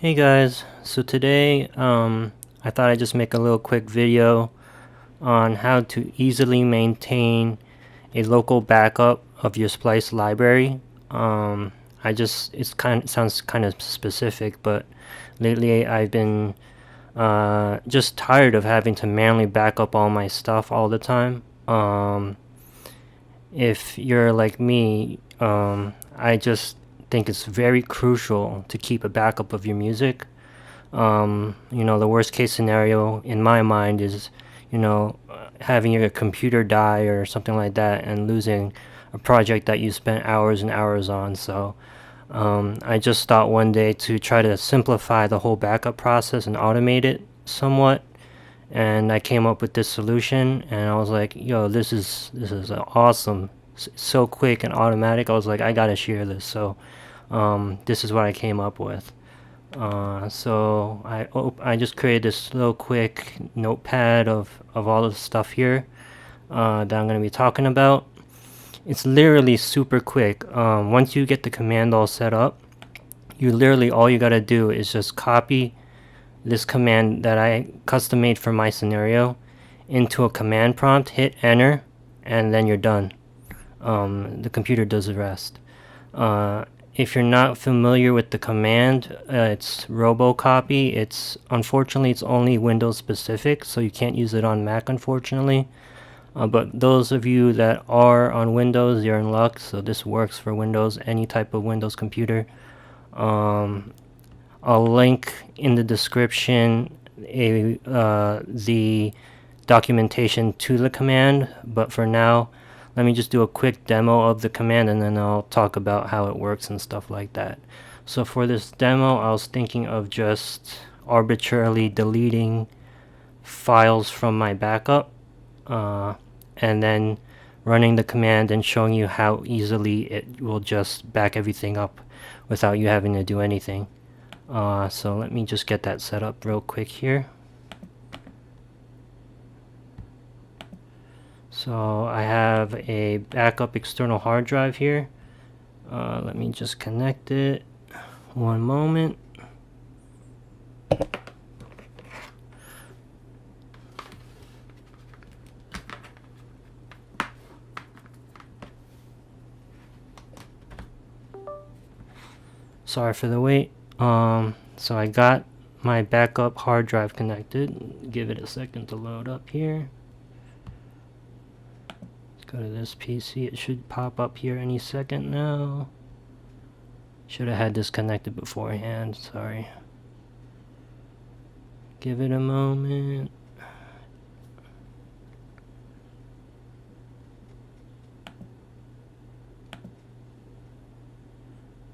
Hey guys, so today I thought I'd just make a little quick video on how to easily maintain a local backup of your Splice library. It sounds kind of specific, but lately I've been just tired of having to manually back up all my stuff all the time. If you're like me, I just think it's very crucial to keep a backup of your music. The worst case scenario in my mind is, having your computer die or something like that and losing a project that you spent hours and hours on. So I just thought one day to try to simplify the whole backup process and automate it somewhat. And I came up with this solution, and I was like, "Yo, this is awesome! So quick and automatic." I was like, "I gotta share this." So this is what I came up with. I just created this little quick notepad of all the stuff here that I'm going to be talking about. It's literally super quick. Once you get the command all set up, all you got to do is just copy this command that I custom made for my scenario into a command prompt, hit enter, and then you're done. The computer does the rest. If you're not familiar with the command, it's Robocopy. Unfortunately it's only Windows specific, so you can't use it on Mac, unfortunately. But those of you that are on Windows, you're in luck. So this works for Windows, any type of Windows computer. I'll link in the description the documentation to the command, but for now, let me just do a quick demo of the command and then I'll talk about how it works and stuff like that. So for this demo, I was thinking of just arbitrarily deleting files from my backup and then running the command and showing you how easily it will just back everything up without you having to do anything. So let me just get that set up real quick here. So I have a backup external hard drive here. Let me just connect it. One moment. Sorry for the wait. So I got my backup hard drive connected. Give it a second to load up here. Let's go to this PC. It should pop up here any second now. Should have had this connected beforehand. Sorry. Give it a moment.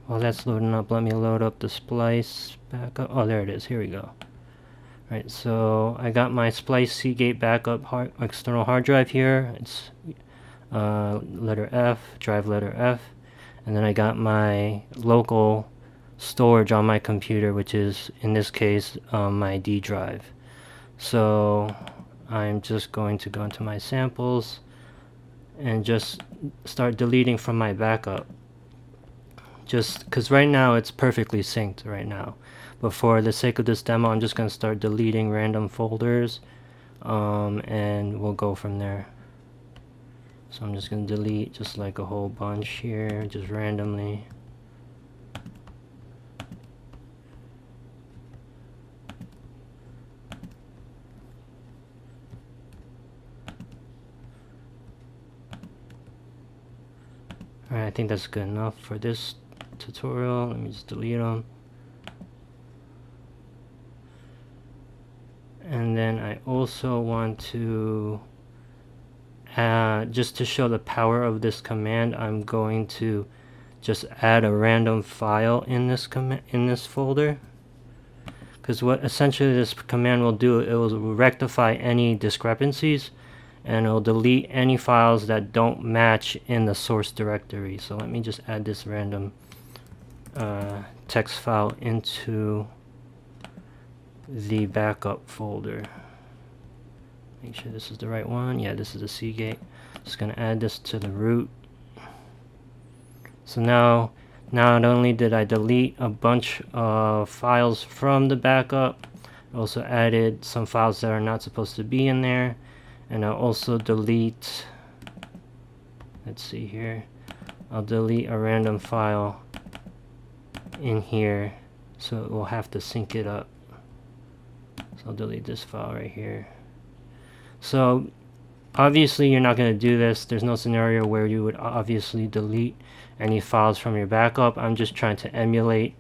While that's loading up, let me load up the Splice backup. Oh, there it is. Here we go. Right, so I got my Splice Seagate backup external hard drive here. It's letter F, drive letter F. And then I got my local storage on my computer, which is, in this case, my D drive. So I'm just going to go into my samples and just start deleting from my backup. Just because right now it's perfectly synced right now. But for the sake of this demo, I'm just going to start deleting random folders and we'll go from there. So I'm just going to delete just like a whole bunch here, just randomly. Alright, I think that's good enough for this tutorial. Let me just delete them. And then I also want to just to show the power of this command, I'm going to just add a random file in this folder, because what essentially this command will do, it will rectify any discrepancies and it will delete any files that don't match in the source directory. So let me just add this random text file into the backup folder. Make sure this is the right one. Yeah, this is the Seagate. Just gonna add this to the root. So now not only did I delete a bunch of files from the backup, I also added some files that are not supposed to be in there, and I'll also delete, let's see here, I'll delete a random file in here, so it will have to sync it up. So I'll delete this file right here. So obviously you're not going to do this. There's no scenario where you would obviously delete any files from your backup. I'm just trying to emulate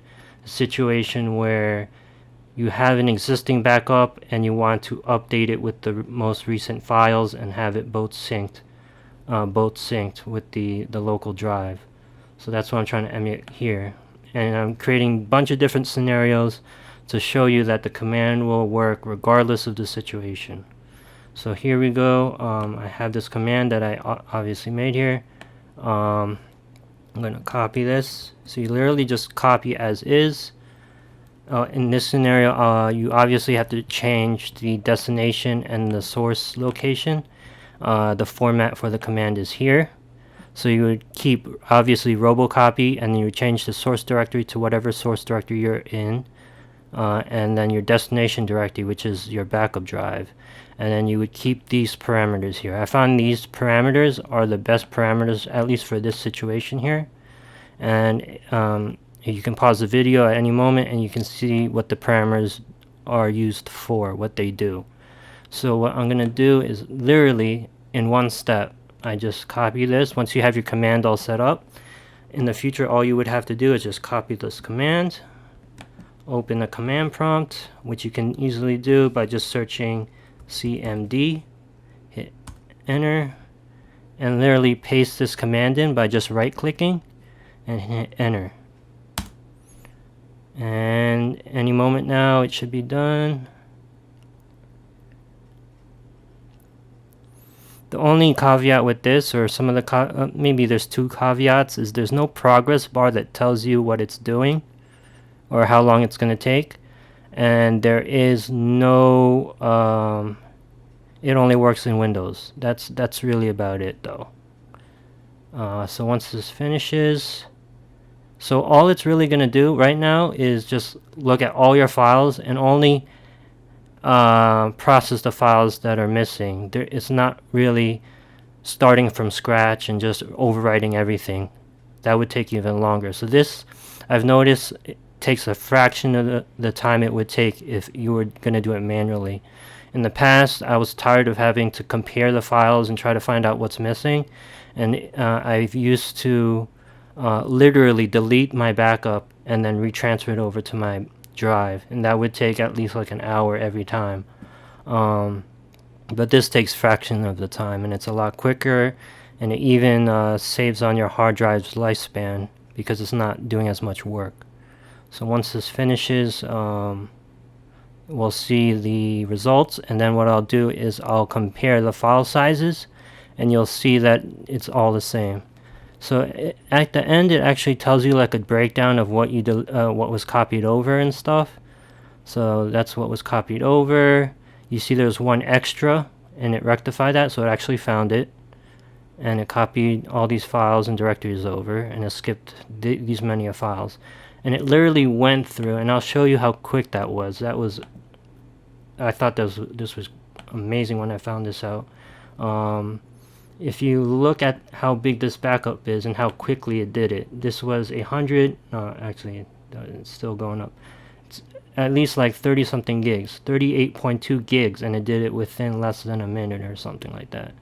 a situation where you have an existing backup and you want to update it with the most recent files and have it both synced with the local drive. So that's what I'm trying to emulate here. And I'm creating a bunch of different scenarios to show you that the command will work regardless of the situation. So here we go. I have this command that I obviously made here. I'm going to copy this. So you literally just copy as is. In this scenario, you obviously have to change the destination and the source location. The format for the command is here. So you would keep obviously Robocopy, and you would change the source directory to whatever source directory you're in, and then your destination directory, which is your backup drive, and then you would keep these parameters here. I found these parameters are the best parameters, at least for this situation here. And you can pause the video at any moment and you can see what the parameters are used for, what they do. So what I'm going to do is literally in one step, I just copy this. Once you have your command all set up, in the future all you would have to do is just copy this command, open a command prompt, which you can easily do by just searching cmd, hit enter, and literally paste this command in by just right clicking and hit enter. And any moment now it should be done. The only caveat with this, or some of the maybe there's two caveats, is there's no progress bar that tells you what it's doing or how long it's going to take, and there is no it only works in Windows. That's really about it though. So once this finishes, so all it's really going to do right now is just look at all your files and only process the files that are missing. It's not really starting from scratch and just overwriting everything. That would take even longer. So this, I've noticed, it takes a fraction of the time it would take if you were going to do it manually. In the past, I was tired of having to compare the files and try to find out what's missing, and I've used to literally delete my backup and then retransfer it over to my drive, and that would take at least like an hour every time. But this takes fraction of the time, and it's a lot quicker, and it even saves on your hard drive's lifespan because it's not doing as much work. So once this finishes, we'll see the results, and then what I'll do is I'll compare the file sizes, and you'll see that it's all the same. So at the end, it actually tells you like a breakdown of what what was copied over and stuff. So that's what was copied over. You see there's one extra, and it rectified that, so it actually found it, and it copied all these files and directories over, and it skipped these many files, and it literally went through. And I'll show you how quick that was. I thought this was amazing when I found this out. If you look at how big this backup is and how quickly it did it, this was 100, actually it's still going up. It's at least like 30 something gigs, 38.2 gigs, and it did it within less than a minute or something like that.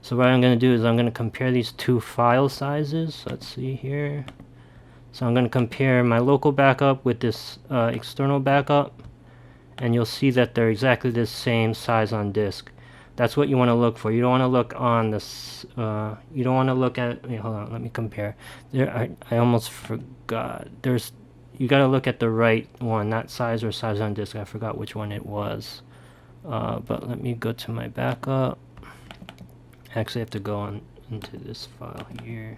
So what I'm going to do is I'm going to compare these two file sizes. Let's see here. So I'm going to compare my local backup with this external backup, and you'll see that they're exactly the same size on disk. That's what you want to look for. You don't want to look on this. You don't want to look at. Wait, hold on. Let me compare. There, I almost forgot. You got to look at the right one, not size or size on disk. I forgot which one it was. But let me go to my backup. I actually have to go on into this file here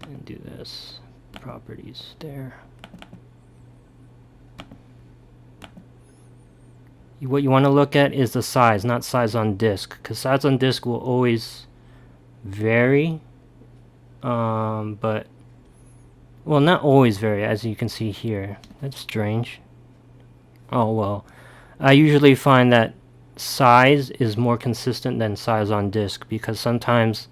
and do this. Properties there. What you want to look at is the size, not size on disk, because size on disk will always vary, but Well, not always vary, as you can see here. That's strange. Oh well. I usually find that size is more consistent than size on disk, because sometimes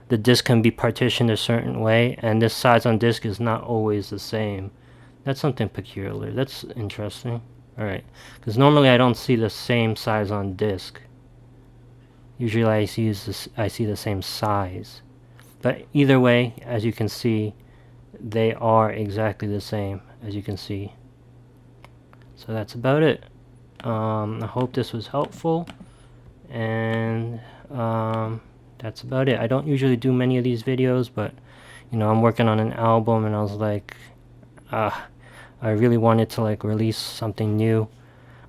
the disk can be partitioned a certain way, and this size on disk is not always the same. That's something peculiar. That's interesting. Alright, because normally I don't see the same size on disk. Usually I see the same size. But either way, as you can see, they are exactly the same, as you can see. So that's about it. I hope this was helpful, and that's about it. I don't usually do many of these videos, but you know, I'm working on an album, and I was like, I really wanted to like release something new.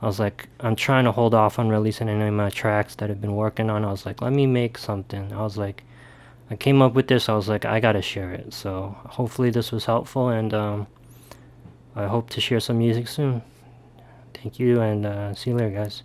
I was like, I'm trying to hold off on releasing any of my tracks that I've been working on. I was like, let me make something. I was like, I came up with this. I was like, I gotta share it. So hopefully this was helpful, and I hope to share some music soon. Thank you, and see you later, guys.